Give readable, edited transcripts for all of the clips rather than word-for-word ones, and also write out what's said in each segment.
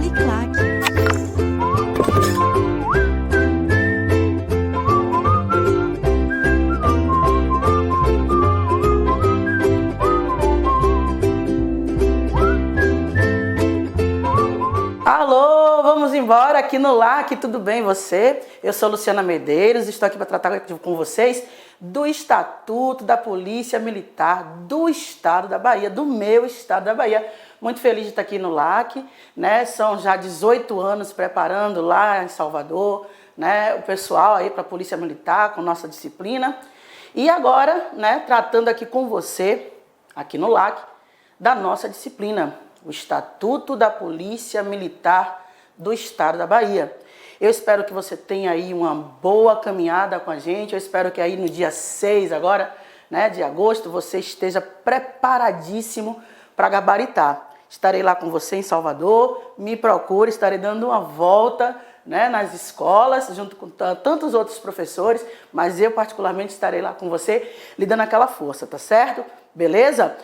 Uniclac. Alô, vamos embora aqui no LAC, tudo bem você? Eu sou Luciana Medeiros, estou aqui para tratar com vocês do Estatuto da Polícia Militar do Estado da Bahia, do meu Estado da Bahia. Muito feliz de estar aqui no LAC, né? São já 18 anos preparando lá em Salvador, né? O pessoal aí para a Polícia Militar com nossa disciplina. E agora, né, tratando aqui com você, aqui no LAC, da nossa disciplina, o Estatuto da Polícia Militar do Estado da Bahia. Eu espero que você tenha aí uma boa caminhada com a gente. Eu espero que aí no dia 6 agora, né, de agosto, você esteja preparadíssimo para gabaritar. Estarei lá com você em Salvador, me procure, estarei dando uma volta, né, nas escolas, junto com tantos outros professores, mas eu particularmente estarei lá com você, lhe dando aquela força, tá certo? Beleza?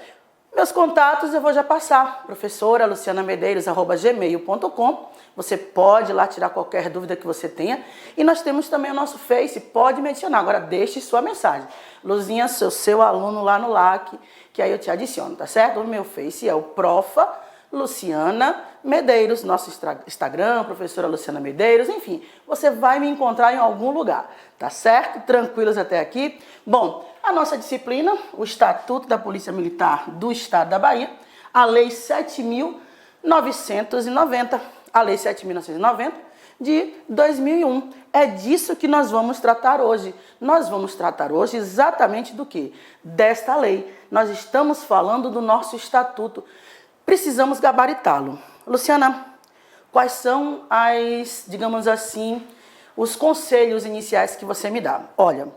Meus contatos eu vou já passar, professora lucianamedeiros@gmail.com. Você pode lá tirar qualquer dúvida que você tenha. E nós temos também o nosso Face, pode me adicionar. Agora deixe sua mensagem. Luzinha, sou seu aluno lá no LAC, que aí eu te adiciono, tá certo? O meu Face é o Profa Luciana Medeiros, nosso Instagram, professora Luciana Medeiros, enfim, você vai me encontrar em algum lugar, tá certo? Tranquilos até aqui? Bom, a nossa disciplina, o Estatuto da Polícia Militar do Estado da Bahia, a Lei 7.990, a Lei 7.990 de 2001. É disso que nós vamos tratar hoje. Nós vamos tratar hoje exatamente do quê? Desta lei. Nós estamos falando do nosso Estatuto. Precisamos gabaritá-lo. Luciana, quais são digamos assim, os conselhos iniciais que você me dá? Olha,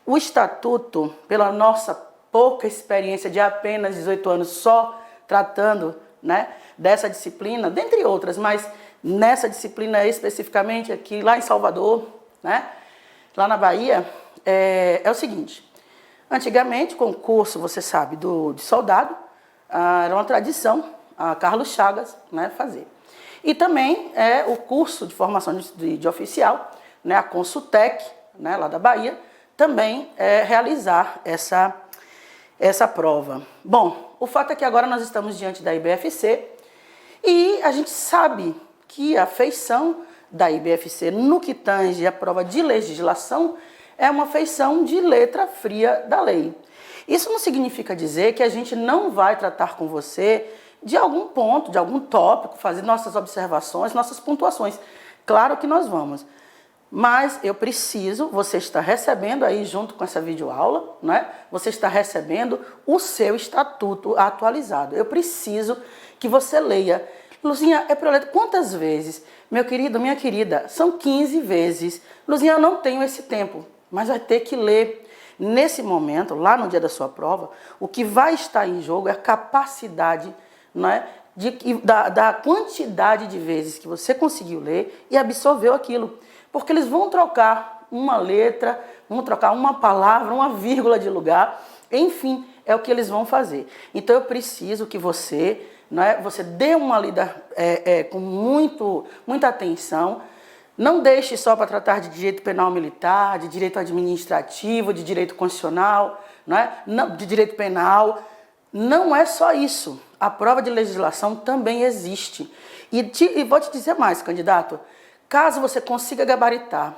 o Estatuto, pela nossa pouca experiência de apenas 18 anos só tratando, né, dessa disciplina, dentre outras, mas nessa disciplina especificamente aqui lá em Salvador, né, lá na Bahia, é o seguinte. Antigamente, concurso, você sabe, de soldado, era uma tradição, a Carlos Chagas, né, fazer. E também o curso de formação de oficial, né, a Consultec, né, lá da Bahia, também realizar essa prova. Bom, o fato é que agora nós estamos diante da IBFC e a gente sabe que a feição da IBFC no que tange a prova de legislação é uma feição de letra fria da lei. Isso não significa dizer que a gente não vai tratar com você de algum ponto, de algum tópico, fazer nossas observações, nossas pontuações. Claro que nós vamos. Mas eu preciso, você está recebendo aí junto com essa videoaula, né? Você está recebendo o seu estatuto atualizado. Eu preciso que você leia. Luzinha, é para eu ler quantas vezes? Meu querido, minha querida, são 15 vezes. Luzinha, eu não tenho esse tempo, mas vai ter que ler. Nesse momento, lá no dia da sua prova, o que vai estar em jogo é a capacidade, né, da quantidade de vezes que você conseguiu ler e absorveu aquilo. Porque eles vão trocar uma letra, vão trocar uma palavra, uma vírgula de lugar, enfim, é o que eles vão fazer. Então eu preciso que você, né, você dê uma lida com muita atenção. Não deixe só para tratar de direito penal militar, de direito administrativo, de direito constitucional, né? De direito penal. Não é só isso. A prova de legislação também existe. E vou te dizer mais, candidato. Caso você consiga gabaritar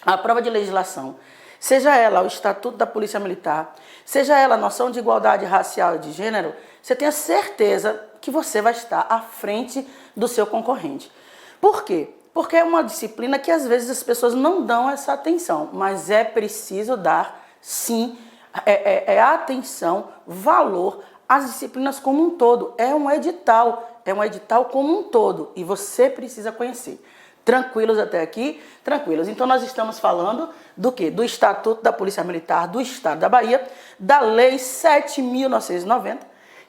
a prova de legislação, seja ela o Estatuto da Polícia Militar, seja ela a noção de igualdade racial e de gênero, você tenha certeza que você vai estar à frente do seu concorrente. Por quê? Porque é uma disciplina que às vezes as pessoas não dão essa atenção, mas é preciso dar, sim, atenção, valor às disciplinas como um todo. É um edital como um todo e você precisa conhecer. Tranquilos até aqui? Tranquilos. Então nós estamos falando do quê? Do Estatuto da Polícia Militar do Estado da Bahia, da Lei 7.990,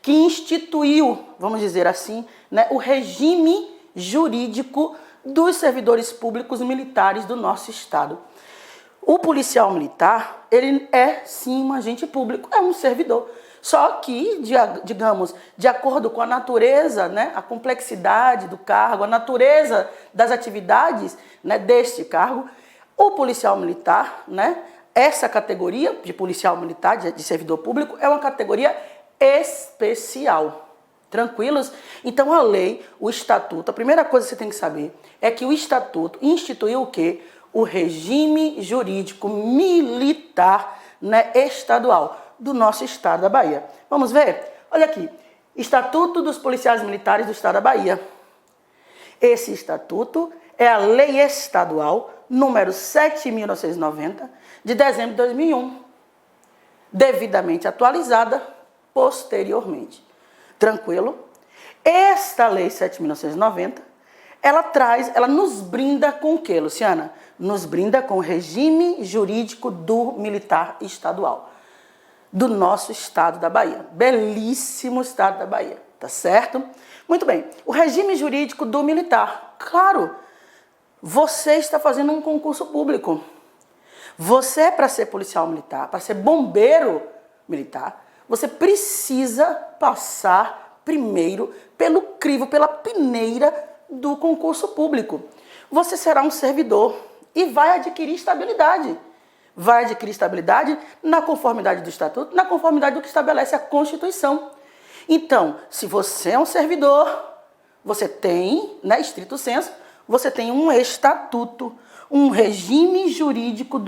que instituiu, vamos dizer assim, né, o regime jurídico dos servidores públicos militares do nosso estado. O policial militar, ele é sim um agente público, é um servidor. Só que, digamos, de acordo com a natureza, né, a complexidade do cargo, a natureza das atividades, né, deste cargo, o policial militar, né, essa categoria de policial militar, de servidor público, é uma categoria especial. Tranquilos? Então a lei, o estatuto, a primeira coisa que você tem que saber é que o estatuto instituiu o quê? O regime jurídico militar, né, estadual do nosso estado da Bahia. Vamos ver? Olha aqui, Estatuto dos Policiais Militares do estado da Bahia. Esse estatuto é a lei estadual número 7.990 de dezembro de 2001, devidamente atualizada posteriormente. Tranquilo? Esta lei 7.990, ela nos brinda com o quê, Luciana? Nos brinda com o regime jurídico do militar estadual, do nosso estado da Bahia. Belíssimo estado da Bahia, tá certo? Muito bem, o regime jurídico do militar. Claro, você está fazendo um concurso público. Você, para ser policial militar, para ser bombeiro militar, você precisa passar primeiro pelo crivo, pela peneira do concurso público. Você será um servidor e vai adquirir estabilidade. Vai adquirir estabilidade na conformidade do estatuto, na conformidade do que estabelece a Constituição. Então, se você é um servidor, você tem, né, estrito senso, você tem um estatuto, um regime jurídico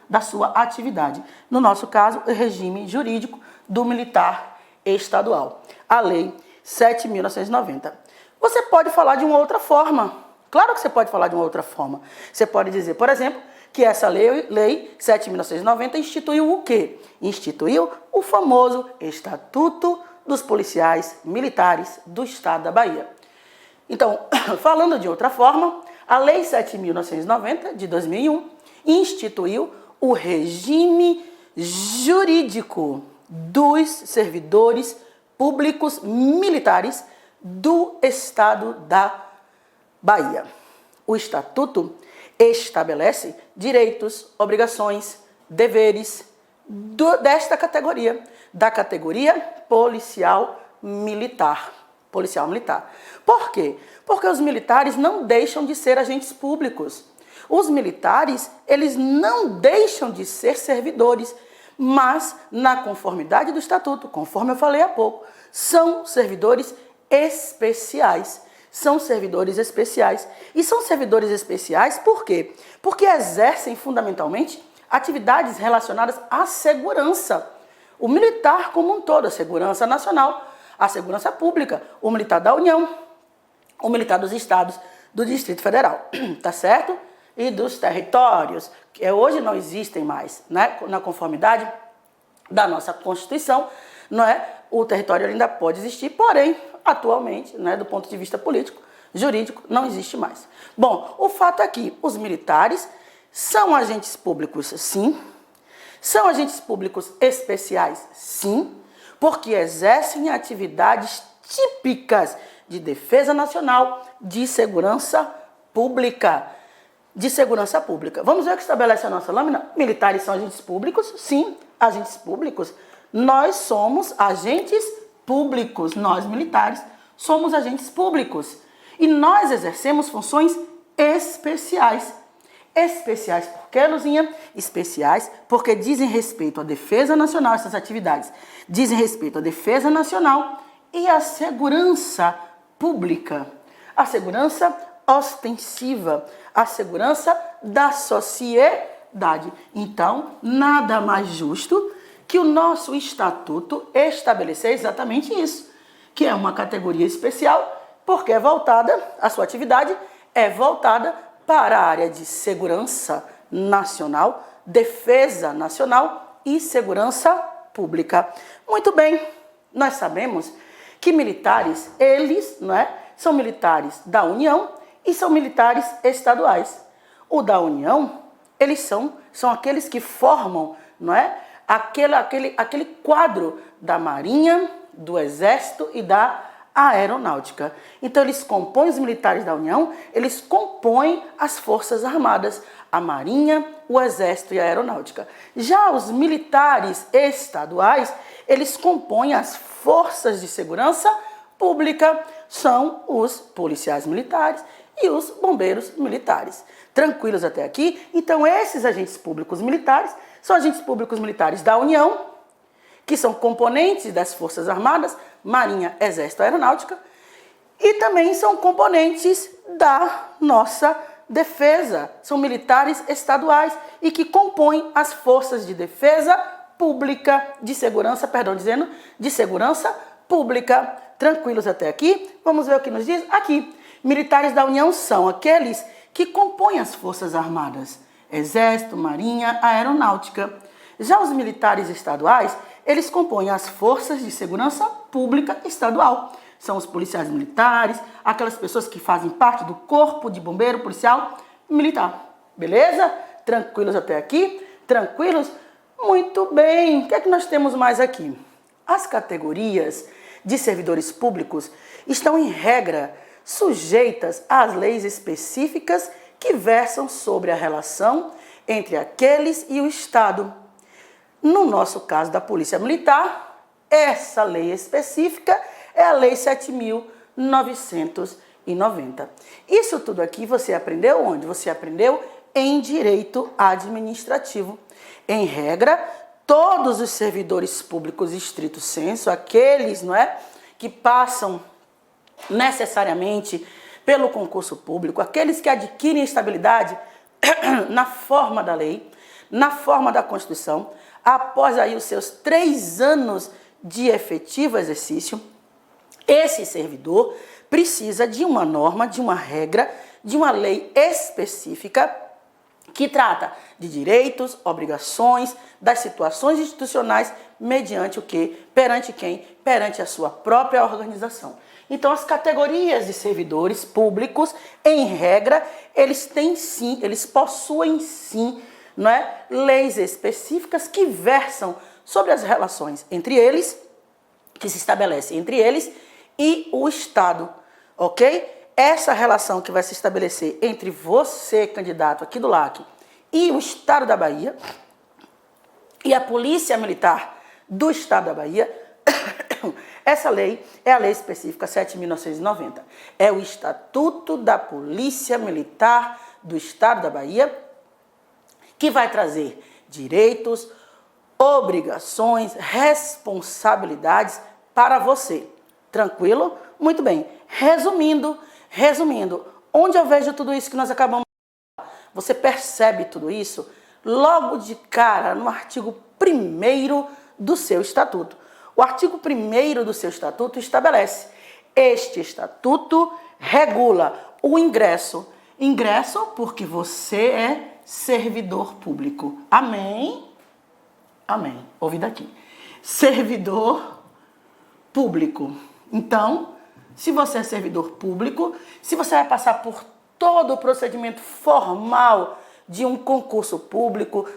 da sua atividade. No nosso caso, o regime jurídico do militar estadual. A lei 7.990. Você pode falar de uma outra forma. Claro que você pode falar de uma outra forma. Você pode dizer, por exemplo, que essa lei 7.990 instituiu o quê? Instituiu o famoso Estatuto dos Policiais Militares do estado da Bahia. Então, falando de outra forma, a lei 7.990 de 2001 instituiu o regime jurídico dos servidores públicos militares do estado da Bahia. O estatuto estabelece direitos, obrigações, deveres desta categoria, da categoria policial militar. Policial militar. Por quê? Porque os militares não deixam de ser agentes públicos. Os militares, eles não deixam de ser servidores, mas na conformidade do estatuto, conforme eu falei há pouco, são servidores especiais. São servidores especiais. E são servidores especiais por quê? Porque exercem fundamentalmente atividades relacionadas à segurança. O militar como um todo, a segurança nacional, a segurança pública, o militar da União, o militar dos estados, do Distrito Federal, tá certo? E dos territórios, que hoje não existem mais, né? Na conformidade da nossa Constituição, não é? O território ainda pode existir, porém, atualmente, né, do ponto de vista político, jurídico, não existe mais. Bom, o fato é que os militares são agentes públicos, sim. São agentes públicos especiais, sim, porque exercem atividades típicas de defesa nacional, de segurança pública. De segurança pública. Vamos ver o que estabelece a nossa lâmina? Militares são agentes públicos? Sim, agentes públicos. Nós somos agentes públicos, nós militares somos agentes públicos. E nós exercemos funções especiais. Especiais por quê, Luzinha? Especiais porque dizem respeito à defesa nacional, essas atividades dizem respeito à defesa nacional e à segurança pública. A segurança ostensiva, a segurança da sociedade. Então, nada mais justo que o nosso estatuto estabelecer exatamente isso, que é uma categoria especial, porque é voltada, a sua atividade é voltada para a área de segurança nacional, defesa nacional e segurança pública. Muito bem, nós sabemos que militares, eles, não é, são militares da União e são militares estaduais. O da União, eles são aqueles que formam, não é, aquele quadro da Marinha, do Exército e da Aeronáutica. Então, eles compõem, os militares da União, eles compõem as Forças Armadas, a Marinha o Exército e a Aeronáutica. Já os militares estaduais, eles compõem as forças de segurança pública, são os policiais militares e os bombeiros militares. Tranquilos até aqui? Então, esses agentes públicos militares são agentes públicos militares da União, que são componentes das Forças Armadas, Marinha, Exército e Aeronáutica, e também são componentes da nossa defesa. São militares estaduais e que compõem as forças de defesa pública, de segurança pública. Tranquilos até aqui? Vamos ver o que nos diz aqui. Militares da União são aqueles que compõem as Forças Armadas, Exército, Marinha, Aeronáutica. Já os militares estaduais, eles compõem as Forças de Segurança Pública Estadual. São os policiais militares, aquelas pessoas que fazem parte do corpo de bombeiro policial militar. Beleza? Tranquilos até aqui? Tranquilos? Muito bem. O que é que nós temos mais aqui? As categorias de servidores públicos estão, em regra, sujeitas às leis específicas que versam sobre a relação entre aqueles e o Estado. No nosso caso da Polícia Militar, essa lei específica é a Lei 7.990. Isso tudo aqui você aprendeu onde? Você aprendeu em Direito Administrativo. Em regra, todos os servidores públicos estrito sensu, aqueles, não é, que passam necessariamente pelo concurso público, aqueles que adquirem estabilidade na forma da lei, na forma da Constituição, após aí os seus 3 anos de efetivo exercício, esse servidor precisa de uma norma, de uma regra, de uma lei específica que trata de direitos, obrigações, das situações institucionais, mediante o quê? Perante quem? Perante a sua própria organização. Então, as categorias de servidores públicos, em regra, eles possuem sim, não é, leis específicas que versam sobre as relações entre eles, que se estabelecem entre eles e o Estado, ok? Essa relação que vai se estabelecer entre você, candidato aqui do LAC, e o Estado da Bahia, e a Polícia Militar do Estado da Bahia, essa lei é a lei específica 7.990. É o Estatuto da Polícia Militar do Estado da Bahia, que vai trazer direitos, obrigações, responsabilidades para você. Tranquilo? Muito bem. Resumindo, onde eu vejo tudo isso que nós acabamos de falar? Você percebe tudo isso logo de cara no artigo 1º do seu estatuto. O artigo 1º do seu estatuto estabelece: este estatuto regula o ingresso. Ingresso porque você é servidor público. Amém? Amém. Ouvi daqui. Servidor público. Então, se você é servidor público, se você vai passar por todo o procedimento formal de um concurso público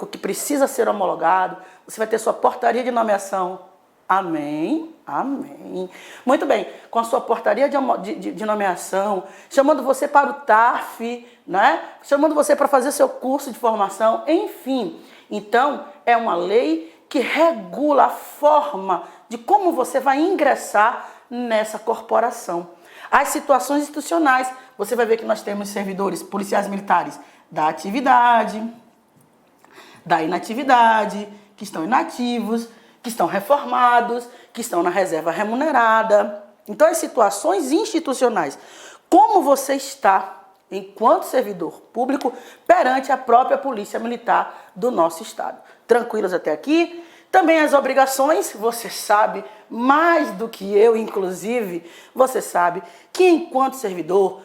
que precisa ser homologado, você vai ter sua portaria de nomeação. Amém? Amém. Muito bem, com a sua portaria de nomeação, chamando você para o TAF, né? Chamando você para fazer seu curso de formação, enfim. Então, é uma lei que regula a forma de como você vai ingressar nessa corporação. As situações institucionais, você vai ver que nós temos servidores policiais militares da atividade, da inatividade, que estão inativos, que estão reformados, que estão na reserva remunerada. Então, as situações institucionais, como você está, enquanto servidor público, perante a própria Polícia Militar do nosso Estado. Tranquilos até aqui? Também as obrigações, você sabe, mais do que eu, inclusive, você sabe que enquanto servidor,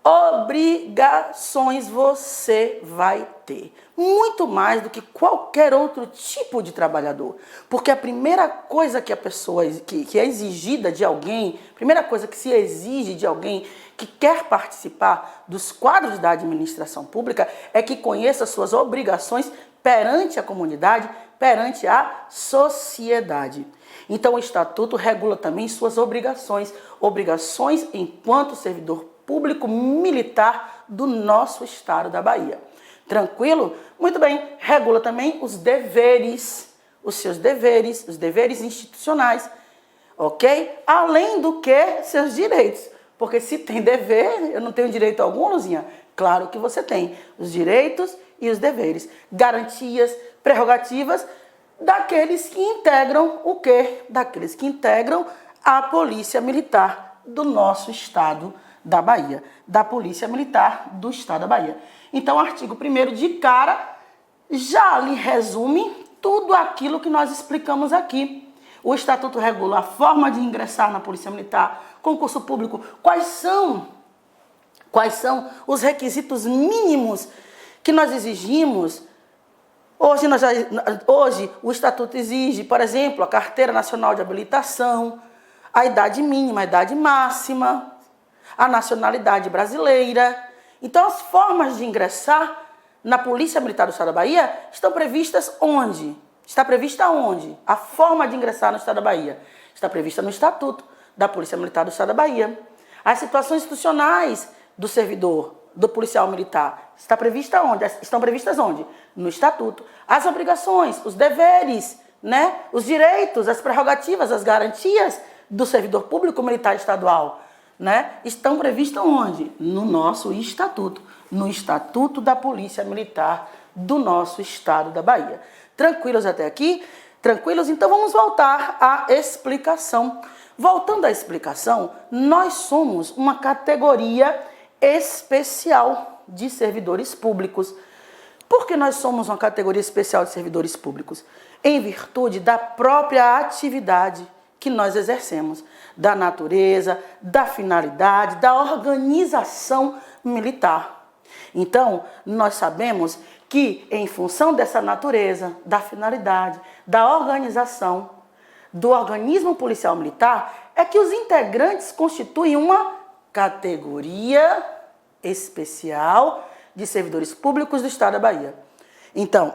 obrigações você vai ter. Muito mais do que qualquer outro tipo de trabalhador. Porque a primeira coisa que a pessoa, que é exigida de alguém, a primeira coisa que se exige de alguém que quer participar dos quadros da administração pública é que conheça suas obrigações perante a comunidade, perante a sociedade. Então, o Estatuto regula também suas obrigações enquanto servidor público militar do nosso Estado da Bahia. Tranquilo? Muito bem. Regula também os deveres, os seus deveres, os deveres institucionais, ok? Além do que seus direitos. Porque se tem dever, eu não tenho direito algum, Luzinha? Claro que você tem os direitos e os deveres. Garantias, prerrogativas daqueles que integram o quê? Daqueles que integram a Polícia Militar do nosso estado da Bahia. Da Polícia Militar do estado da Bahia. Então, o artigo 1º de cara já lhe resume tudo aquilo que nós explicamos aqui. O Estatuto regula a forma de ingressar na Polícia Militar, concurso público, quais são os requisitos mínimos que nós exigimos. Hoje o Estatuto exige, por exemplo, a Carteira Nacional de Habilitação, a idade mínima, a idade máxima, a nacionalidade brasileira. Então, as formas de ingressar na Polícia Militar do Estado da Bahia estão previstas onde? Está prevista onde? A forma de ingressar no Estado da Bahia está prevista no Estatuto da Polícia Militar do Estado da Bahia. As situações institucionais do servidor, do policial militar, estão previstas onde? No Estatuto. As obrigações, os deveres, né? Os direitos, as prerrogativas, as garantias do servidor público militar estadual, né? Estão previstas onde? No nosso Estatuto, no Estatuto da Polícia Militar do nosso estado da Bahia. Tranquilos até aqui? Tranquilos? Então vamos voltar à explicação. Voltando à explicação, nós somos uma categoria especial de servidores públicos. Por que nós somos uma categoria especial de servidores públicos? Em virtude da própria atividade que nós exercemos, da natureza, da finalidade, da organização militar. Então, nós sabemos que, em função dessa natureza, da finalidade, da organização, do organismo policial militar, é que os integrantes constituem uma categoria especial de servidores públicos do estado da Bahia. Então,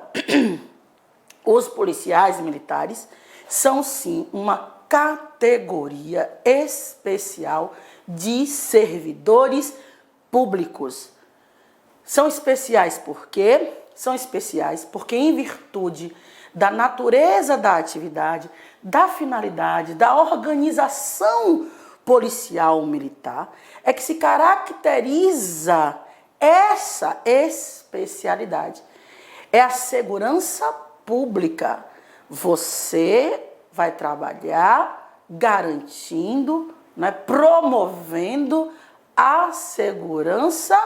os policiais militares são, sim, uma categoria especial de servidores públicos. São especiais por quê? São especiais porque, em virtude da natureza da atividade, da finalidade, da organização policial militar, é que se caracteriza essa especialidade. É a segurança pública. Você vai trabalhar garantindo, né, promovendo a segurança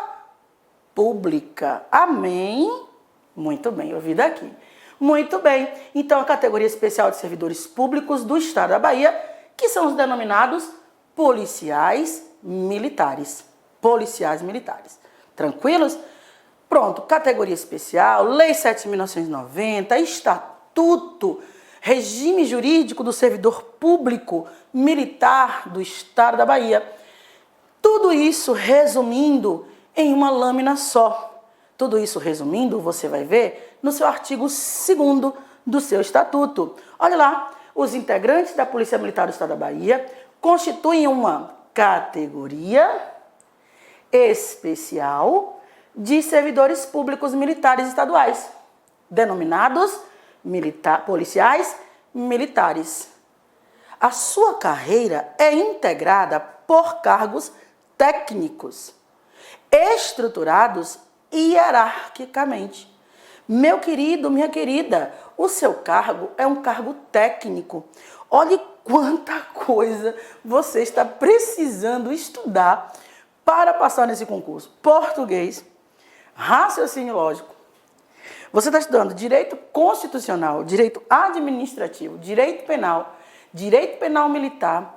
pública. Amém? Muito bem, ouvido aqui. Muito bem. Então, a categoria especial de servidores públicos do estado da Bahia, que são os denominados policiais militares. Policiais militares. Tranquilos? Pronto, categoria especial, Lei 7.990, Estatuto, regime jurídico do servidor público militar do estado da Bahia. Tudo isso resumindo em uma lâmina só. Tudo isso resumindo, você vai ver no seu artigo 2º do seu estatuto. Olha lá, os integrantes da Polícia Militar do estado da Bahia constituem uma categoria especial de servidores públicos militares estaduais, denominados policiais militares. A sua carreira é integrada por cargos técnicos, estruturados hierarquicamente. Meu querido, minha querida, o seu cargo é um cargo técnico. Olhe quanta coisa você está precisando estudar para passar nesse concurso. Português, raciocínio lógico. Você está estudando direito constitucional, direito administrativo, direito penal militar,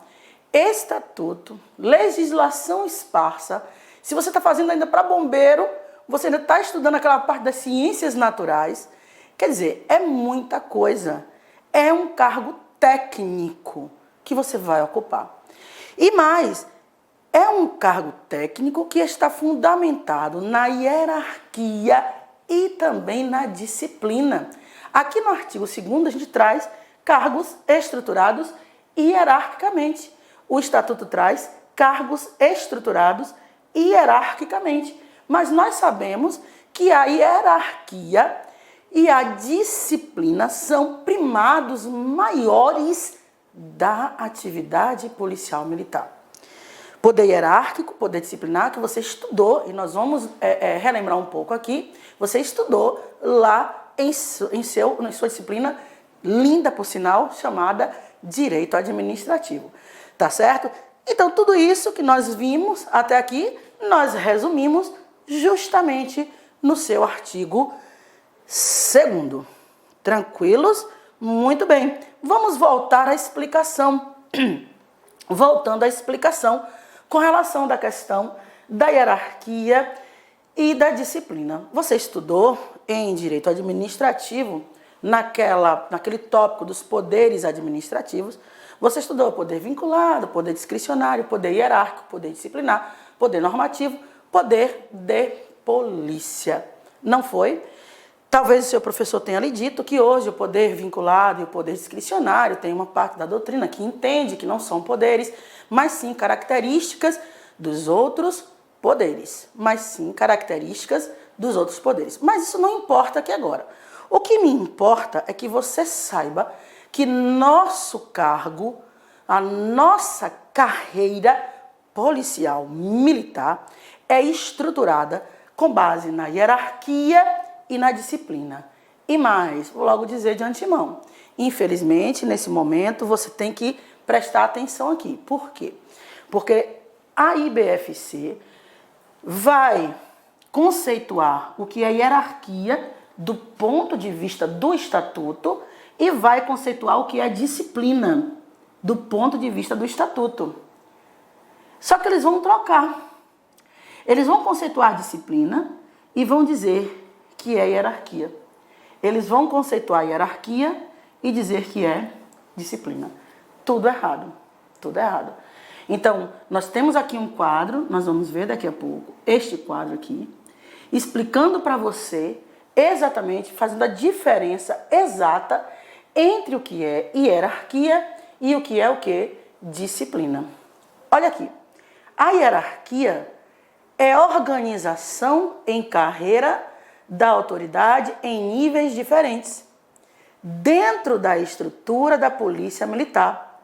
estatuto, legislação esparsa. Se você está fazendo ainda para bombeiro, você ainda está estudando aquela parte das ciências naturais. Quer dizer, é muita coisa. É um cargo técnico que você vai ocupar. E mais, é um cargo técnico que está fundamentado na hierarquia e também na disciplina. Aqui no artigo 2º a gente traz cargos estruturados hierarquicamente. O Estatuto traz cargos estruturados hierarquicamente. Mas nós sabemos que a hierarquia e a disciplina são primados maiores da atividade policial militar. Poder hierárquico, poder disciplinar, que você estudou, e nós vamos relembrar um pouco aqui, você estudou lá em sua disciplina, linda por sinal, chamada Direito Administrativo. Tá certo? Então, tudo isso que nós vimos até aqui, nós resumimos justamente no seu artigo 2º. Tranquilos? Muito bem. Vamos voltar à explicação. Voltando à explicação com relação da questão da hierarquia e da disciplina. Você estudou em Direito Administrativo, naquele tópico dos poderes administrativos, você estudou poder vinculado, poder discricionário, poder hierárquico, poder disciplinar, poder normativo, poder de polícia. Não foi? Talvez o seu professor tenha lhe dito que hoje o poder vinculado e o poder discricionário tem uma parte da doutrina que entende que não são poderes, mas sim características dos outros poderes. Mas isso não importa aqui agora. O que me importa é que você saiba que nosso cargo, a nossa carreira policial militar é estruturada com base na hierarquia e na disciplina. E mais, vou logo dizer de antemão, infelizmente, nesse momento, você tem que prestar atenção aqui. Por quê? Porque a IBFC vai conceituar o que é hierarquia do ponto de vista do Estatuto e vai conceituar o que é disciplina do ponto de vista do Estatuto. Só que eles vão trocar. Eles vão conceituar a disciplina e vão dizer que é hierarquia. Eles vão conceituar a hierarquia e dizer que é disciplina. Tudo errado. Tudo errado. Então, nós temos aqui um quadro, nós vamos ver daqui a pouco, este quadro aqui, explicando para você exatamente, fazendo a diferença exata entre o que é hierarquia e o que é disciplina. Olha aqui. A hierarquia é organização em carreira da autoridade em níveis diferentes, dentro da estrutura da polícia militar,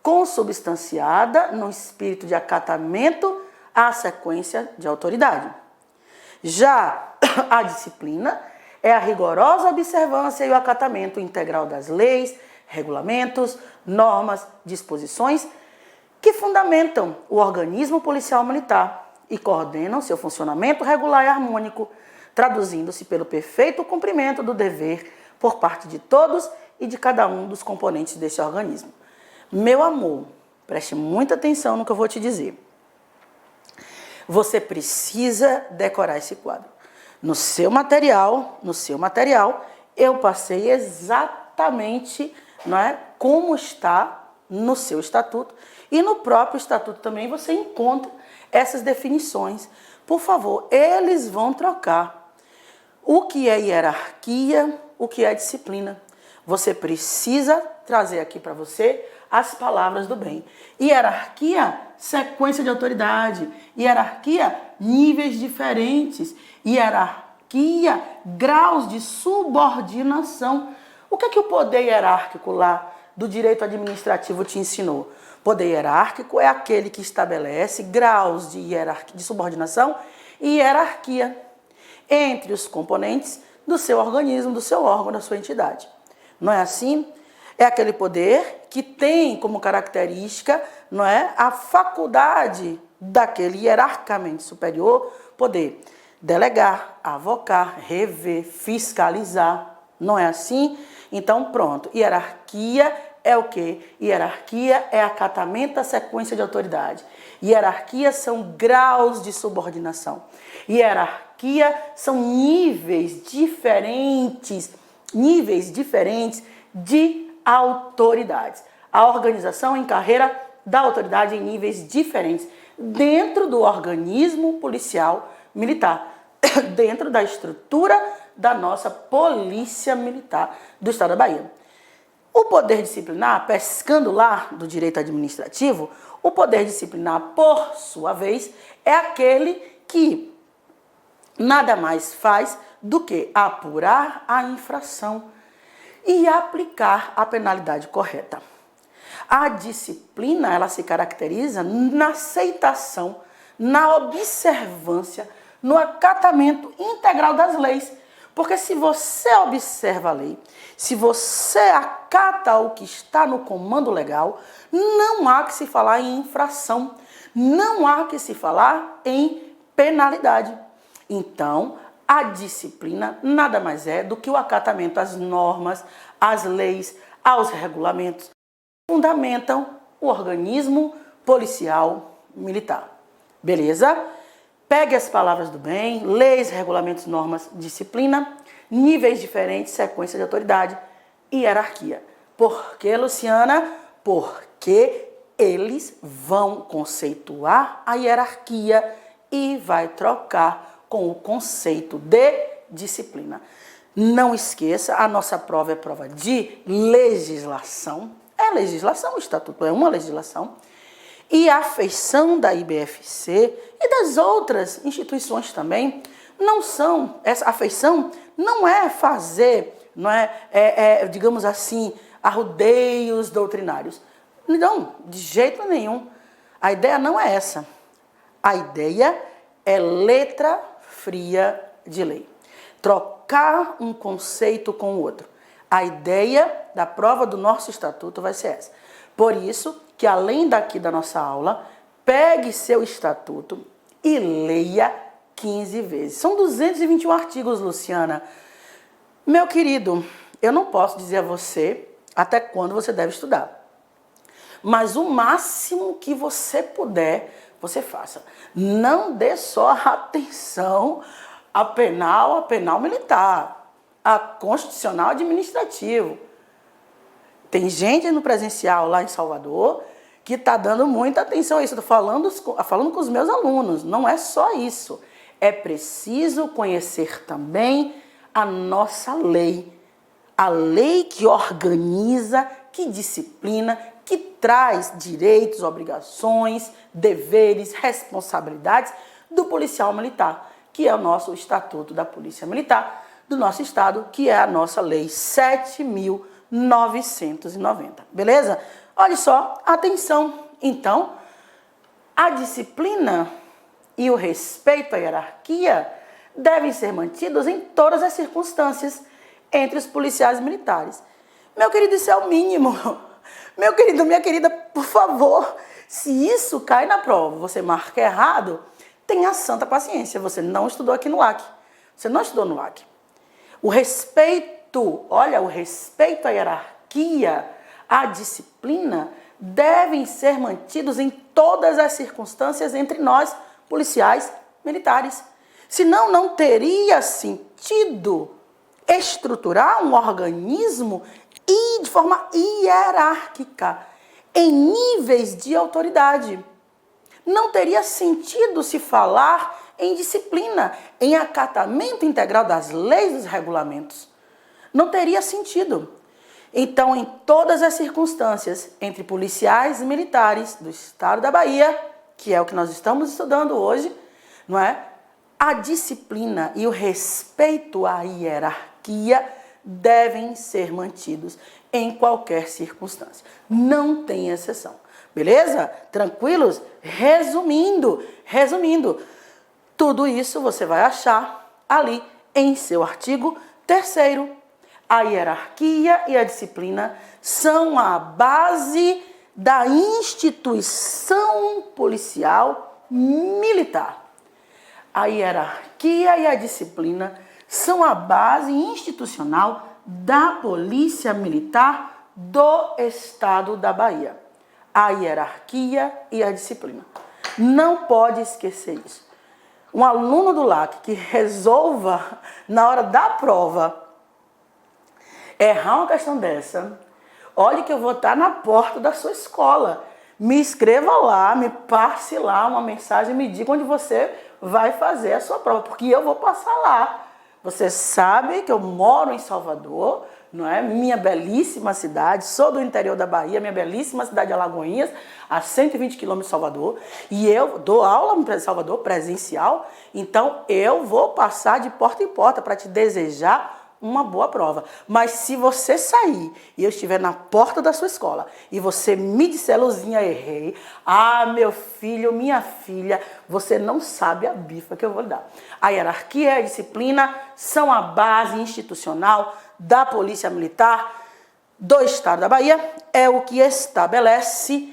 consubstanciada no espírito de acatamento à sequência de autoridade. Já a disciplina é a rigorosa observância e o acatamento integral das leis, regulamentos, normas, disposições que fundamentam o organismo policial militar e coordenam seu funcionamento regular e harmônico, traduzindo-se pelo perfeito cumprimento do dever por parte de todos e de cada um dos componentes deste organismo. Meu amor, preste muita atenção no que eu vou te dizer. Você precisa decorar esse quadro. No seu material, eu passei exatamente, não é, como está no seu estatuto. E no próprio estatuto também você encontra essas definições. Por favor, eles vão trocar o que é hierarquia, o que é disciplina. Você precisa trazer aqui para você as palavras do bem. Hierarquia, sequência de autoridade. Hierarquia, níveis diferentes. Hierarquia, graus de subordinação. O que é que o poder hierárquico lá do direito administrativo te ensinou? Poder hierárquico é aquele que estabelece graus de hierarquia, de subordinação e hierarquia entre os componentes do seu organismo, do seu órgão, da sua entidade. Não é assim? É aquele poder que tem como característica, não é, a faculdade daquele hierarquicamente superior poder delegar, avocar, rever, fiscalizar. Não é assim? Então, pronto. Hierarquia é o quê? Hierarquia é acatamento à sequência de autoridade. Hierarquia são graus de subordinação. Hierarquia são níveis diferentes de autoridades. A organização em carreira da autoridade em níveis diferentes dentro do organismo policial militar, dentro da estrutura da nossa polícia militar do Estado da Bahia. O poder disciplinar, pescando lá do direito administrativo, o poder disciplinar, por sua vez, é aquele que nada mais faz do que apurar a infração e aplicar a penalidade correta. A disciplina, ela se caracteriza na aceitação, na observância, no acatamento integral das leis. Porque se você observa a lei, se você acata o que está no comando legal, não há que se falar em infração, não há que se falar em penalidade. Então, a disciplina nada mais é do que o acatamento às normas, às leis, aos regulamentos que fundamentam o organismo policial militar. Beleza? Pegue as palavras do bem, leis, regulamentos, normas, disciplina, níveis diferentes, sequência de autoridade e hierarquia. Por que, Luciana? Porque eles vão conceituar a hierarquia e vai trocar com o conceito de disciplina. Não esqueça, a nossa prova é prova de legislação. É legislação, o estatuto é uma legislação. E a afeição da IBFC e das outras instituições também não são, essa afeição não é fazer, digamos assim, arrodeios doutrinários. Não, de jeito nenhum. A ideia não é essa. A ideia é letra fria de lei. Trocar um conceito com o outro. A ideia da prova do nosso estatuto vai ser essa. Por isso que, além daqui da nossa aula, pegue seu estatuto e leia 15 vezes. São 221 artigos, Luciana. Meu querido, eu não posso dizer a você até quando você deve estudar. Mas o máximo que você puder, você faça. Não dê só atenção a penal militar, a constitucional administrativo. Tem gente no presencial lá em Salvador que está dando muita atenção a isso. Estou falando com os meus alunos. Não é só isso. É preciso conhecer também a nossa lei. A lei que organiza, que disciplina, que traz direitos, obrigações, deveres, responsabilidades do policial militar, que é o nosso Estatuto da Polícia Militar do nosso estado, que é a nossa Lei 7.990. Beleza? Olha só, atenção. Então, a disciplina e o respeito à hierarquia devem ser mantidos em todas as circunstâncias entre os policiais militares. Meu querido, isso é o mínimo. Meu querido, minha querida, por favor, se isso cai na prova, você marca errado, tenha santa paciência. Você não estudou aqui no LAC. Você não estudou no LAC. O respeito, olha, o respeito à hierarquia, à disciplina, devem ser mantidos em todas as circunstâncias entre nós, policiais militares. Senão, não teria sentido estruturar um organismo e de forma hierárquica, em níveis de autoridade. Não teria sentido se falar em disciplina, em acatamento integral das leis e dos regulamentos. Não teria sentido. Então, em todas as circunstâncias, entre policiais e militares do estado da Bahia, que é o que nós estamos estudando hoje, não é? A disciplina e o respeito à hierarquia devem ser mantidos em qualquer circunstância. Não tem exceção. Beleza? Tranquilos? Resumindo, tudo isso você vai achar ali em seu artigo 3º. A hierarquia e a disciplina são a base da instituição policial militar. A hierarquia e a disciplina são a base institucional da Polícia Militar do Estado da Bahia. A hierarquia e a disciplina. Não pode esquecer isso. Um aluno do LAC que resolva, na hora da prova, errar uma questão dessa, olhe que eu vou estar na porta da sua escola. Me escreva lá, me passe lá uma mensagem, me diga onde você vai fazer a sua prova, porque eu vou passar lá. Você sabe que eu moro em Salvador, não é? Minha belíssima cidade, sou do interior da Bahia, minha belíssima cidade de Alagoinhas, a 120 quilômetros de Salvador, e eu dou aula em Salvador presencial, então eu vou passar de porta em porta para te desejar uma boa prova. Mas se você sair e eu estiver na porta da sua escola e você me disser, Luzinha, errei, meu filho, minha filha, você não sabe a bifa que eu vou dar. A hierarquia e a disciplina são a base institucional da Polícia Militar do Estado da Bahia, é o que estabelece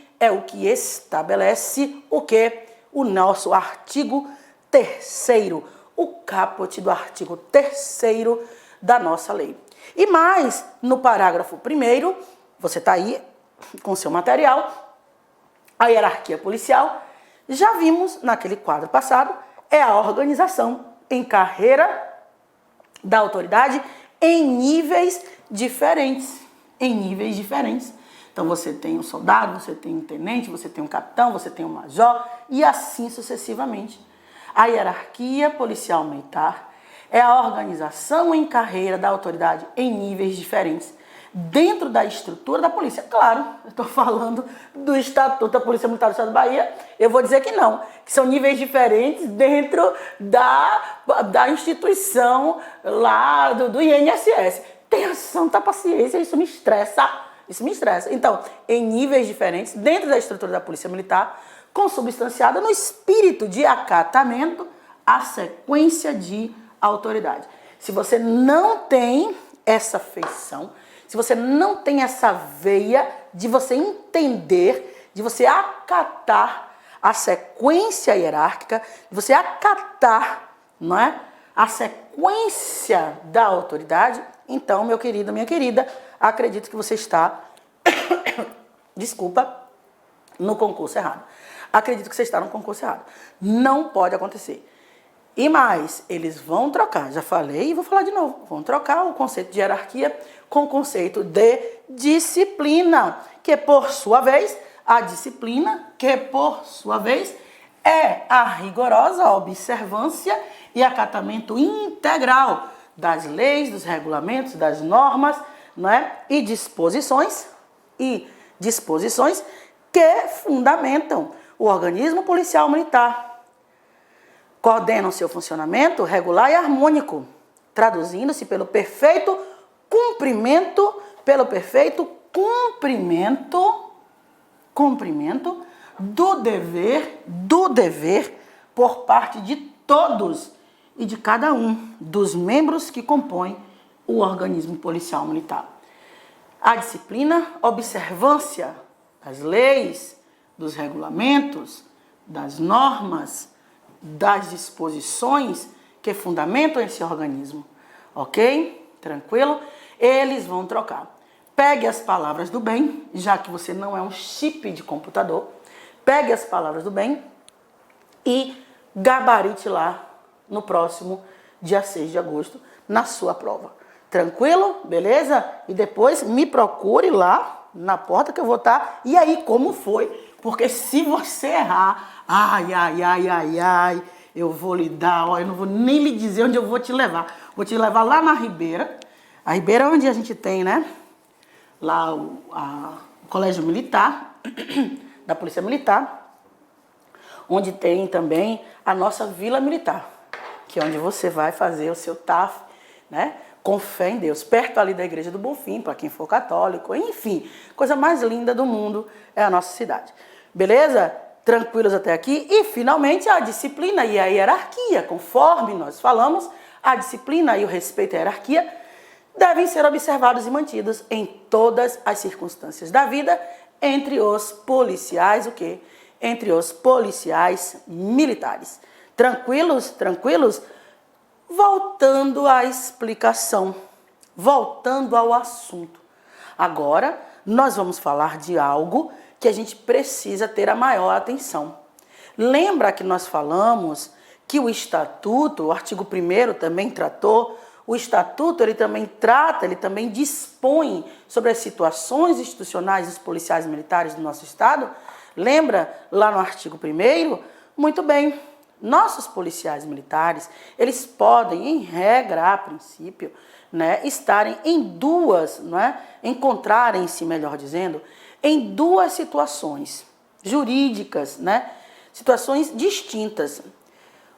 o quê? O nosso artigo 3º, o caput do artigo 3º da nossa lei. E mais, no parágrafo 1º, você está aí com seu material, a hierarquia policial, já vimos naquele quadro passado, é a organização em carreira da autoridade em níveis diferentes. Então você tem um soldado, você tem um tenente, você tem um capitão, você tem um major e assim sucessivamente. A hierarquia policial militar é a organização em carreira da autoridade em níveis diferentes, dentro da estrutura da polícia. Claro, eu estou falando do Estatuto da Polícia Militar do Estado da Bahia, eu vou dizer que não, que são níveis diferentes dentro da instituição lá do INSS. Tenha santa paciência, isso me estressa. Então, em níveis diferentes, dentro da estrutura da Polícia Militar, consubstanciada no espírito de acatamento à sequência de autoridade. Se você não tem essa feição, se você não tem essa veia de você entender, de você acatar a sequência hierárquica, de você acatar, não é, a sequência da autoridade, então, meu querido, minha querida, acredito que você está, no concurso errado. Acredito que você está no concurso errado. Não pode acontecer. E mais, eles vão trocar, já falei e vou falar de novo, vão trocar o conceito de hierarquia com o conceito de disciplina, que por sua vez, é a rigorosa observância e acatamento integral das leis, dos regulamentos, das normas, não é? e disposições que fundamentam o organismo policial militar. Coordenam seu funcionamento regular e harmônico, traduzindo-se pelo perfeito cumprimento do dever por parte de todos e de cada um dos membros que compõem o organismo policial militar. A disciplina, observância das leis, dos regulamentos, das normas, das disposições que fundamentam esse organismo, ok? Tranquilo? Eles vão trocar. Pegue as palavras do bem, já que você não é um chip de computador, pegue as palavras do bem e gabarite lá no próximo dia 6 de agosto, na sua prova. Tranquilo? Beleza? E depois me procure lá na porta que eu vou estar. E aí, como foi? Porque se você errar, eu vou lhe dar, eu não vou nem lhe dizer onde eu vou te levar. Vou te levar lá na Ribeira. A Ribeira é onde a gente tem, né? Lá o Colégio Militar, da Polícia Militar, onde tem também a nossa Vila Militar, que é onde você vai fazer o seu TAF, né? Com fé em Deus, perto ali da Igreja do Bonfim, para quem for católico, enfim, coisa mais linda do mundo é a nossa cidade. Beleza? Tranquilos até aqui? E, finalmente, a disciplina e a hierarquia, conforme nós falamos, a disciplina e o respeito à hierarquia devem ser observados e mantidos em todas as circunstâncias da vida entre os policiais, o quê? Entre os policiais militares. Tranquilos? Tranquilos? Voltando à explicação, voltando ao assunto. Agora, nós vamos falar de algo que a gente precisa ter a maior atenção. Lembra que nós falamos que o Estatuto, o artigo 1º também tratou, o Estatuto ele também dispõe sobre as situações institucionais dos policiais militares do nosso Estado? Lembra lá no artigo 1º? Muito bem, nossos policiais militares, eles podem, em regra, a princípio, né, estarem em duas, né, encontrarem-se, melhor dizendo, em duas situações jurídicas, né, situações distintas.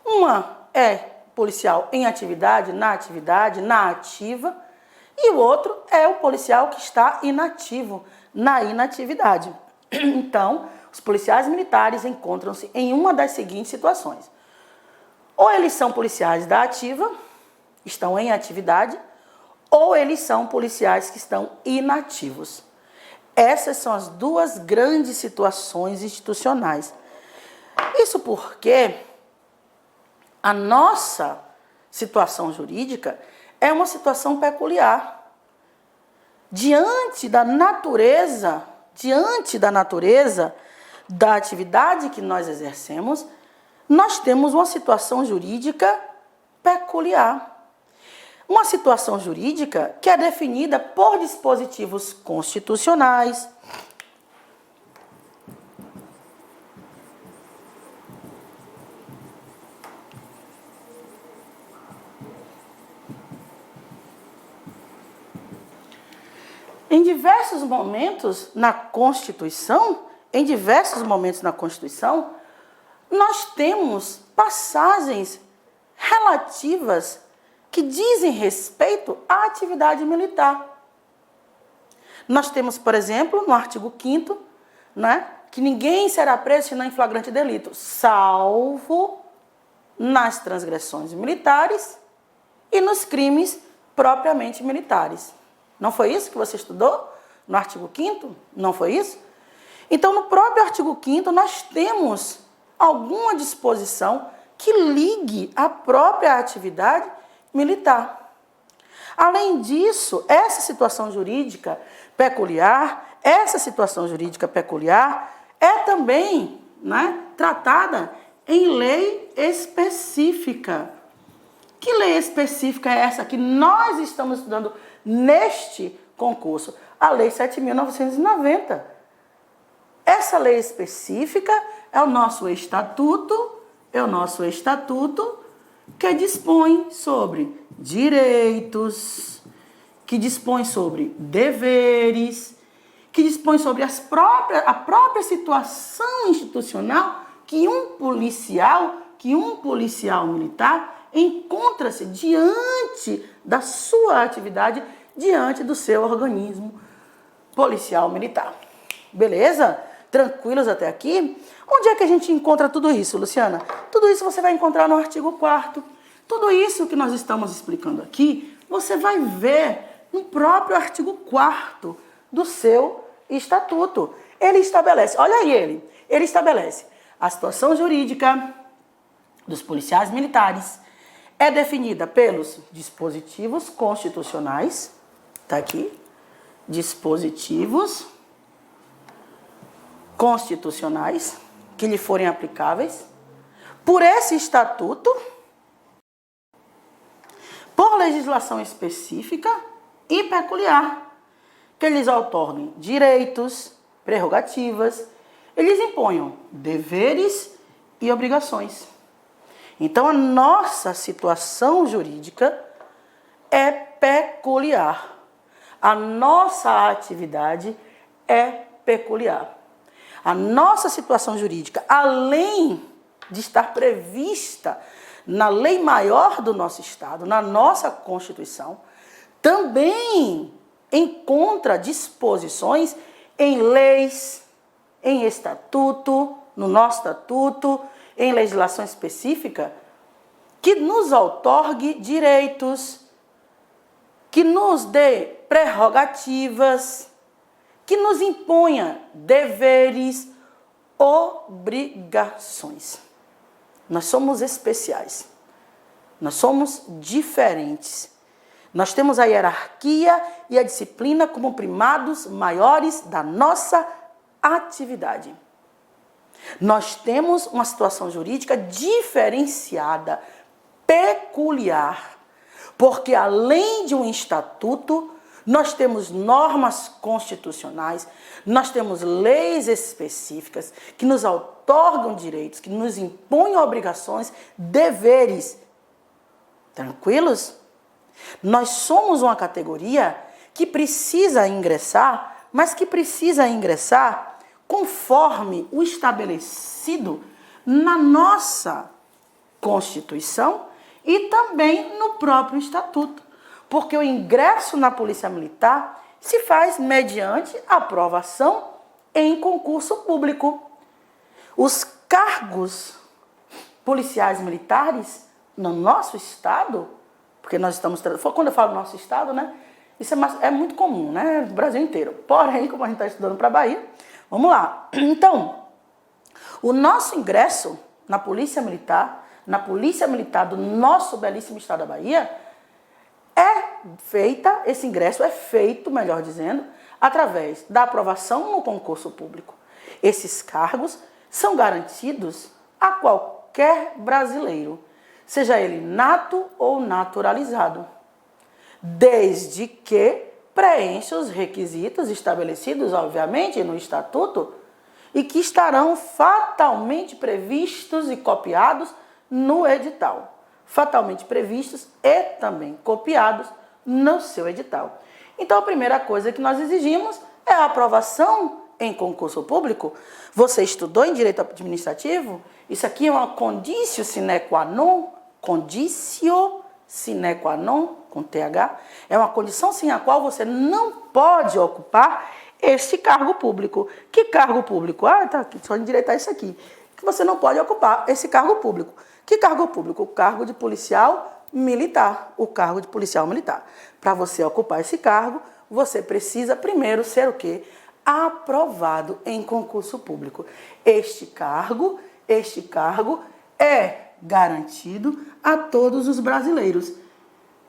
Uma é policial em atividade, na ativa, e o outro é o policial que está inativo, na inatividade. Então, os policiais militares encontram-se em uma das seguintes situações. Ou eles são policiais da ativa, estão em atividade, ou eles são policiais que estão inativos. Essas são as duas grandes situações institucionais. Isso porque a nossa situação jurídica é uma situação peculiar. Diante da natureza da atividade que nós exercemos, nós temos uma situação jurídica peculiar. Uma situação jurídica que é definida por dispositivos constitucionais, em diversos momentos na Constituição, nós temos passagens relativas que dizem respeito à atividade militar. Nós temos, por exemplo, no artigo 5º, né, que ninguém será preso senão em flagrante delito, salvo nas transgressões militares e nos crimes propriamente militares. Não foi isso que você estudou no artigo 5º? Não foi isso? Então, no próprio artigo 5º, nós temos alguma disposição que ligue a própria atividade militar. Além disso, essa situação jurídica peculiar é também, né, tratada em lei específica. Que lei específica é essa que nós estamos estudando neste concurso? A Lei 7.990. Essa lei específica é o nosso estatuto, que dispõe sobre direitos, que dispõe sobre deveres, que dispõe sobre a própria situação institucional que um policial militar encontra-se diante da sua atividade, diante do seu organismo policial militar. Beleza? Tranquilos até aqui? Onde é que a gente encontra tudo isso, Luciana? Tudo isso você vai encontrar no artigo 4º. Tudo isso que nós estamos explicando aqui, você vai ver no próprio artigo 4º do seu estatuto. Ele estabelece, olha aí ele estabelece a situação jurídica dos policiais militares é definida pelos dispositivos constitucionais, tá aqui, dispositivos constitucionais que lhe forem aplicáveis, por esse estatuto, por legislação específica e peculiar, que eles outorguem direitos, prerrogativas, eles imponham deveres e obrigações. Então, a nossa situação jurídica é peculiar. A nossa atividade é peculiar. A nossa situação jurídica, além de estar prevista na lei maior do nosso Estado, na nossa Constituição, também encontra disposições em leis, em estatuto, no nosso estatuto, em legislação específica, que nos outorgue direitos, que nos dê prerrogativas, que nos imponha deveres, obrigações. Nós somos especiais, nós somos diferentes. Nós temos a hierarquia e a disciplina como primados maiores da nossa atividade. Nós temos uma situação jurídica diferenciada, peculiar, porque além de um estatuto, nós temos normas constitucionais, nós temos leis específicas que nos otorgam direitos, que nos impõem obrigações, deveres. Tranquilos? Nós somos uma categoria que precisa ingressar, mas que precisa ingressar conforme o estabelecido na nossa Constituição e também no próprio Estatuto. Porque o ingresso na Polícia Militar se faz mediante aprovação em concurso público. Os cargos policiais militares no nosso estado, porque nós estamos... Quando eu falo nosso estado, né? Isso é muito comum, né? No Brasil inteiro. Porém, como a gente está estudando para a Bahia, vamos lá. Então, o nosso ingresso na Polícia Militar do nosso belíssimo estado da Bahia, esse ingresso é feito, melhor dizendo, através da aprovação no concurso público. Esses cargos são garantidos a qualquer brasileiro, seja ele nato ou naturalizado, desde que preencha os requisitos estabelecidos, obviamente, no Estatuto e que estarão fatalmente previstos e copiados no edital. Fatalmente previstos e também copiados no seu edital. Então, a primeira coisa que nós exigimos é a aprovação em concurso público. Você estudou em Direito Administrativo? Isso aqui é uma conditio sine qua non, com TH, é uma condição sem a qual você não pode ocupar este cargo público. Que cargo público? Tá aqui, só endireitar isso aqui. Que você não pode ocupar esse cargo público. Que cargo público? O cargo de policial militar. O cargo de policial militar. Para você ocupar esse cargo, você precisa primeiro ser o quê? Aprovado em concurso público. Este cargo é garantido a todos os brasileiros,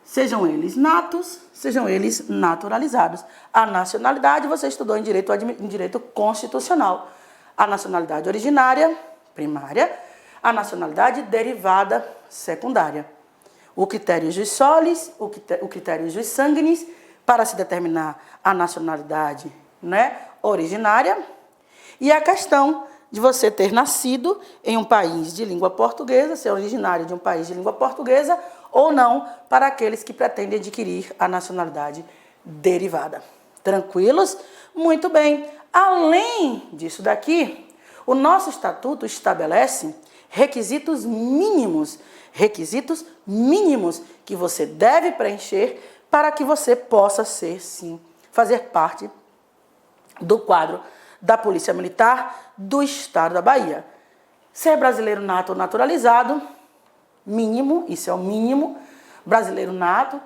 sejam eles natos, sejam eles naturalizados. A nacionalidade você estudou em direito constitucional. A nacionalidade originária, primária, a nacionalidade derivada, secundária. O critério jus solis, o critério jus sanguinis, para se determinar a nacionalidade, né, originária, e a questão de você ter nascido em um país de língua portuguesa, ser originário de um país de língua portuguesa, ou não, para aqueles que pretendem adquirir a nacionalidade derivada. Tranquilos? Muito bem. Além disso daqui, o nosso estatuto estabelece requisitos mínimos que você deve preencher para que você possa ser, sim, fazer parte do quadro da Polícia Militar do Estado da Bahia. Ser brasileiro nato ou naturalizado, mínimo, isso é o mínimo, brasileiro nato,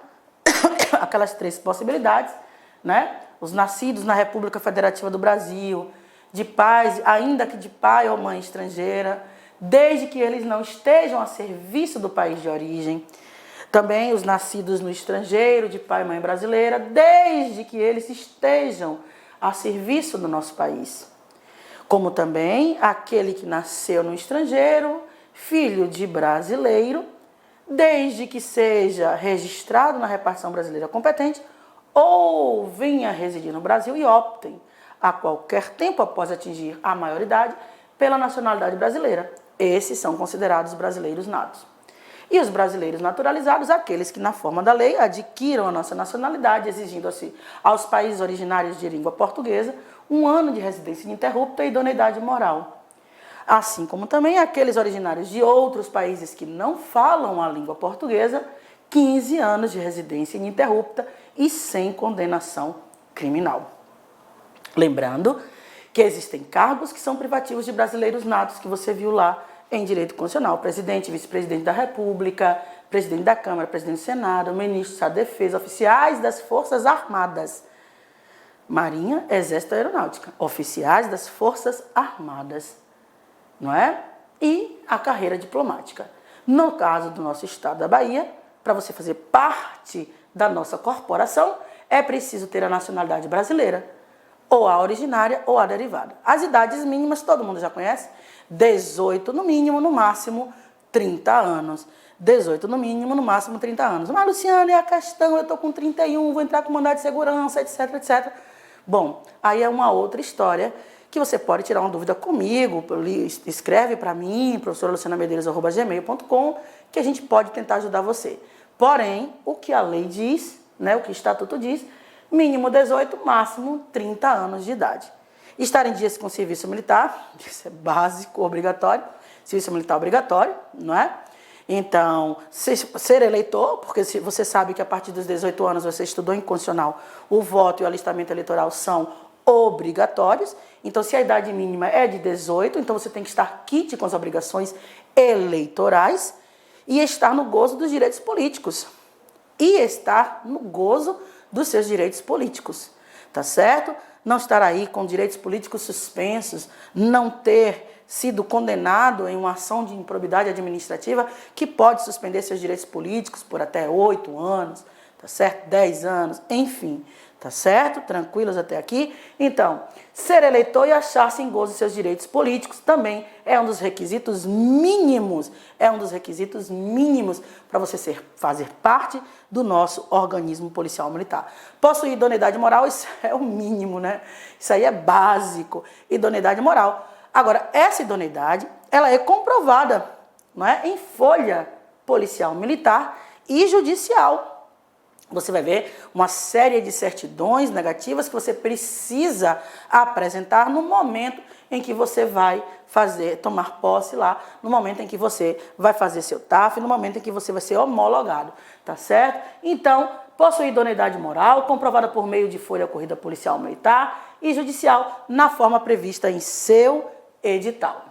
aquelas 3 possibilidades, né? Os nascidos na República Federativa do Brasil, de pais, ainda que de pai ou mãe estrangeira, desde que eles não estejam a serviço do país de origem. Também os nascidos no estrangeiro, de pai e mãe brasileira, desde que eles estejam a serviço do nosso país. Como também aquele que nasceu no estrangeiro, filho de brasileiro, desde que seja registrado na repartição brasileira competente ou venha residir no Brasil e optem a qualquer tempo após atingir a maioridade pela nacionalidade brasileira. Esses são considerados brasileiros natos. E os brasileiros naturalizados, aqueles que na forma da lei adquiram a nossa nacionalidade, exigindo-se aos países originários de língua portuguesa 1 ano de residência ininterrupta e idoneidade moral. Assim como também aqueles originários de outros países que não falam a língua portuguesa, 15 anos de residência ininterrupta e sem condenação criminal. Lembrando que existem cargos que são privativos de brasileiros natos, que você viu lá em direito constitucional: presidente, vice-presidente da República, presidente da Câmara, presidente do Senado, ministro da Defesa, oficiais das Forças Armadas, Marinha, Exército e Aeronáutica, oficiais das Forças Armadas, não é? E a carreira diplomática. No caso do nosso estado da Bahia, para você fazer parte da nossa corporação, é preciso ter a nacionalidade brasileira, ou a originária ou a derivada. As idades mínimas todo mundo já conhece: 18 no mínimo, no máximo 30 anos. 18 no mínimo, no máximo 30 anos. Mas, Luciana, é a questão, eu estou com 31, vou entrar com mandado de segurança, etc, etc. Bom, aí é uma outra história que você pode tirar uma dúvida comigo, escreve para mim, professoralucianamedeiros@gmail.com, que a gente pode tentar ajudar você. Porém, o que a lei diz, né, o que o estatuto diz, mínimo 18, máximo 30 anos de idade. Estar em dias com serviço militar, isso é básico, obrigatório, serviço militar obrigatório, não é? Então, ser eleitor, porque você sabe que a partir dos 18 anos você estudou em constitucional, o voto e o alistamento eleitoral são obrigatórios. Então, se a idade mínima é de 18, então você tem que estar quite com as obrigações eleitorais e estar no gozo dos direitos políticos. E estar no gozo dos seus direitos políticos, tá certo? Não estar aí com direitos políticos suspensos, não ter sido condenado em uma ação de improbidade administrativa que pode suspender seus direitos políticos por até 8 anos, tá certo? 10 anos, enfim, tá certo? Tranquilos até aqui? Então, ser eleitor e achar-se em gozo de seus direitos políticos também é um dos requisitos mínimos, para você fazer parte do nosso organismo policial militar. Possuir idoneidade moral, isso é o mínimo, né? Isso aí é básico, idoneidade moral. Agora, essa idoneidade, ela é comprovada, não é, em folha policial militar e judicial. Você vai ver uma série de certidões negativas que você precisa apresentar no momento em que você vai tomar posse lá, no momento em que você vai fazer seu TAF, no momento em que você vai ser homologado, tá certo? Então, possui idoneidade moral, comprovada por meio de folha corrida policial militar e judicial, na forma prevista em seu edital.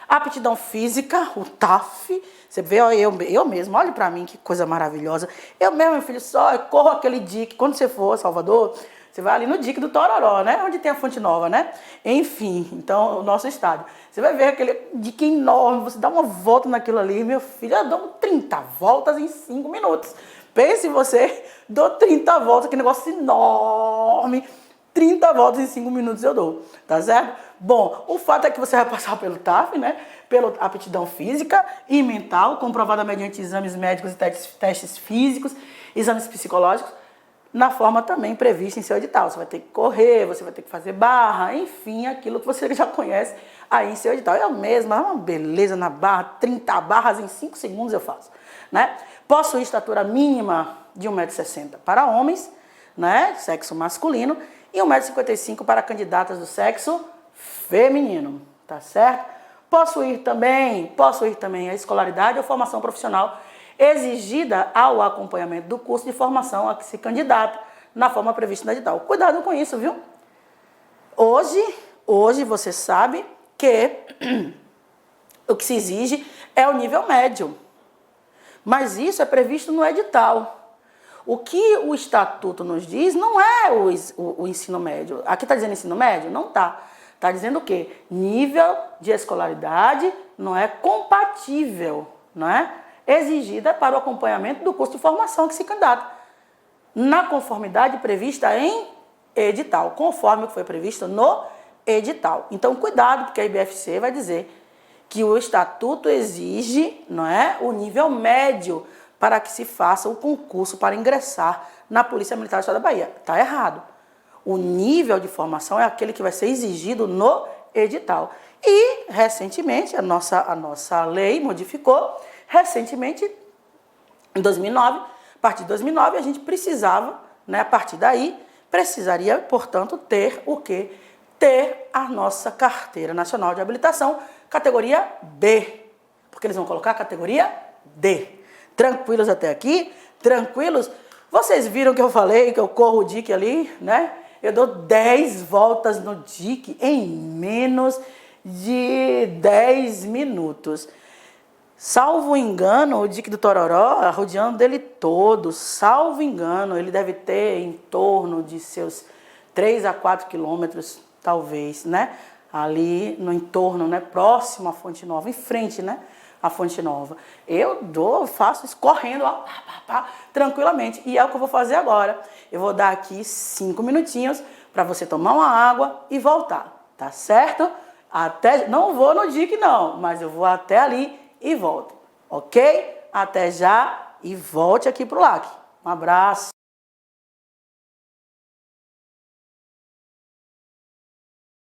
Aptidão física, o TAF, você vê, eu mesmo, olha pra mim que coisa maravilhosa. Eu mesmo, meu filho, só corro aquele DIC, quando você for a Salvador, você vai ali no DIC do Tororó, né? Onde tem a Fonte Nova, né? Enfim, então, o nosso estádio. Você vai ver aquele DIC enorme, você dá uma volta naquilo ali, meu filho, eu dou 30 voltas em 5 minutos. Pense você, dou 30 voltas, que negócio enorme. 30 voltas em 5 minutos eu dou, tá certo? Bom, o fato é que você vai passar pelo TAF, né? Pela aptidão física e mental, comprovada mediante exames médicos e testes físicos, exames psicológicos, na forma também prevista em seu edital. Você vai ter que correr, você vai ter que fazer barra, enfim, aquilo que você já conhece aí em seu edital. Eu mesma, é uma beleza na barra, 30 barras em 5 segundos eu faço, né? Possui estatura mínima de 1,60 m para homens, né? Sexo masculino, e 1,55 m para candidatas do sexo feminino, tá certo? Possuir também a escolaridade ou formação profissional exigida ao acompanhamento do curso de formação a que se candidata na forma prevista no edital. Cuidado com isso, viu? Hoje você sabe que o que se exige é o nível médio, mas isso é previsto no edital. O que o estatuto nos diz não é o ensino médio. Aqui está dizendo ensino médio? Não está. Está dizendo o quê? Nível de escolaridade não é compatível, não é? Exigida para o acompanhamento do curso de formação que se candidata, na conformidade prevista em edital, conforme o que foi previsto no edital. Então, cuidado, porque a IBFC vai dizer que o estatuto exige, não é, o nível médio para que se faça o concurso para ingressar na Polícia Militar do Estado da Bahia. Está errado. O nível de formação é aquele que vai ser exigido no edital. E, recentemente, a nossa lei modificou. Recentemente, em 2009, a partir de 2009, a gente precisava, né, a partir daí, precisaria, portanto, ter o quê? Ter a nossa Carteira Nacional de Habilitação, categoria B. Porque eles vão colocar a categoria D. Tranquilos até aqui? Tranquilos? Vocês viram que eu falei que eu corro o DIC ali, né? Eu dou 10 voltas no DIC em menos de 10 minutos. Salvo engano, o DIC do Tororó, rodeando dele todo, salvo engano, ele deve ter em torno de seus 3 a 4 quilômetros, talvez, né? Ali no entorno, né? Próximo à Fonte Nova, em frente, né? A Fonte Nova. Faço isso correndo, ó, tranquilamente. E é o que eu vou fazer agora. Eu vou dar aqui 5 minutinhos para você tomar uma água e voltar, tá certo? Não vou no DIC não, mas eu vou até ali e volto, ok? Até já e volte aqui pro LAC. Um abraço.